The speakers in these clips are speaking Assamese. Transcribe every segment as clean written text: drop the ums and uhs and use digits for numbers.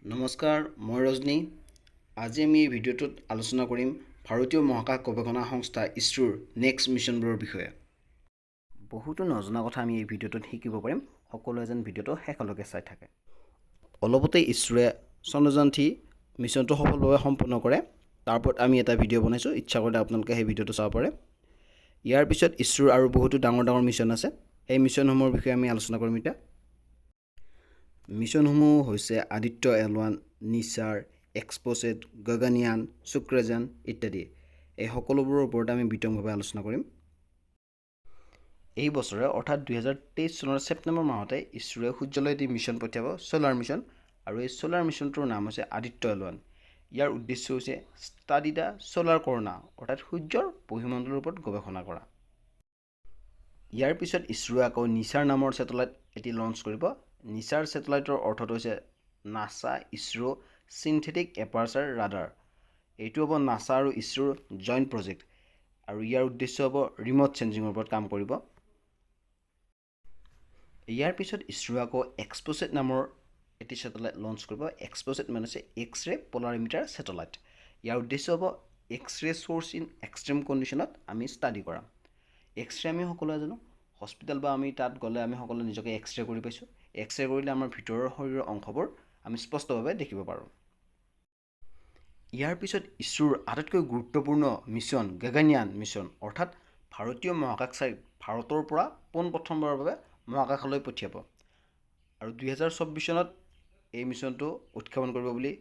নমস্কাৰ মই ৰজনী আজি আমি এই ভিডিঅ'টোত আলোচনা কৰিম ভাৰতীয় মহাকাশ গৱেষণা সংস্থা ইছৰোৰ নেক্সট মিছনবোৰৰ বিষয়ে বহুতো নজনা কথা আমি এই ভিডিঅ'টোত শিকিব পাৰিম সকলোৱে যেন ভিডিঅ'টো শেষলৈকে চাই থাকে অলপতে ইছৰোৱে চন্দ্ৰযান-3 মিছনটো সফলভাৱে সম্পন্ন কৰে তাৰ ওপৰত আমি এটা ভিডিঅ' বনাইছো ইচ্ছা কৰিলে আপোনালোকে সেই ভিডিঅ'টো চাব পাৰে ইয়াৰ পিছত ইছৰোৰ আৰু বহুতো ডাঙৰ মিছন আছে এই মিছনসমূহৰ বিষয়ে আমি আলোচনা কৰিম এতিয়া মিছনসমূহ হৈছে আদিত্য L1 নিসাৰ এক্সপোছেট গগনয়ান শুক্ৰযান ইত্যাদি এই সকলোবোৰৰ ওপৰত আমি বিতংভাৱে আলোচনা কৰিম এই বছৰে অৰ্থাৎ 2023 চনৰ ছেপ্টেম্বৰ মাহতে ইছৰোৱে সূৰ্যলৈ এটি মিছন পঠিয়াব সোলাৰ মিছন আৰু এই সোলাৰ মিছনটোৰ নাম হৈছে আদিত্য L1 ইয়াৰ উদ্দেশ্য হৈছে ষ্টাডি দা সোলাৰ কৰনা অৰ্থাৎ সূৰ্যৰ বহিমণ্ডলৰ ওপৰত গৱেষণা কৰা ইয়াৰ পিছত ইছৰোৱে আকৌ নিসাৰ নামৰ স্যাটেলাইট এটি লঞ্চ কৰিব নিসাৰ স্যাটেলাইটৰ অৰ্থটো হৈছে নাসা ইছৰো সিনথেটিক এপাৰ্চাৰ ৰাডাৰ এইটো হ'ব নাসা আৰু ইছৰোৰ জইণ্ট প্ৰজেক্ট আৰু ইয়াৰ উদ্দেশ্য হ'ব ৰিমোট চেঞ্জিংৰ ওপৰত কাম কৰিব ইয়াৰ পিছত ইছৰোৱে আকৌ এক্সপোছেট নামৰ এটি স্যাটেলাইট লঞ্চ কৰিব এক্সপোছেট মানে হৈছে এক্স-ৰে পোলাৰিমিটাৰ স্যাটেলাইট ইয়াৰ উদ্দেশ্য হ'ব এক্স-ৰে সোৰ্স ইন এক্সট্ৰিম কণ্ডিশ্যনত আমি ষ্টাডি কৰা এক্স-ৰে আমি সকলোৱে জানো হস্পিটেল বা আমি তাত গ'লে আমি সকলোৱে নিজকে এক্স-ৰে কৰি পাইছো এক্স-ৰে কৰিলে আমাৰ ভিতৰৰ শৰীৰৰ অংশবোৰ আমি স্পষ্টভাৱে দেখিব পাৰোঁ ইয়াৰ পিছত ইছৰোৰ আটাইতকৈ গুৰুত্বপূৰ্ণ মিছন গগনয়ান মিছন অৰ্থাৎ ভাৰতীয় মহাকাশচাৰীক ভাৰতৰ পৰা পোনপ্ৰথমবাৰৰ বাবে মহাকাশলৈ পঠিয়াব আৰু 2024 চনত এই মিছনটো উৎক্ষেপণ কৰিব বুলি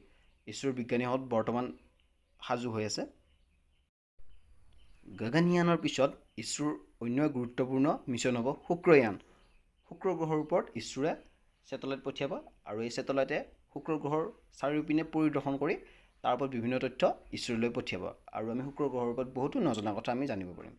ইছৰোৰ বিজ্ঞানীসকল বৰ্তমান সাজু হৈ আছে গগনয়ানৰ পিছত ইছৰোৰ অন্য গুৰুত্বপূৰ্ণ মিছন হ'ব শুক্ৰয়ান শুক্ৰ গ্ৰহৰ ওপৰত ইছৰোৱে স্যাটেলাইট পঠিয়াব আৰু এই স্যাটেলাইটে শুক্ৰ গ্ৰহৰ চাৰিওপিনে পৰিদৰ্শন কৰি তাৰ ওপৰত বিভিন্ন তথ্য ইছৰোলৈ পঠিয়াব আৰু আমি শুক্ৰ গ্ৰহৰ ওপৰত বহুতো নজনা কথা আমি জানিব পাৰিম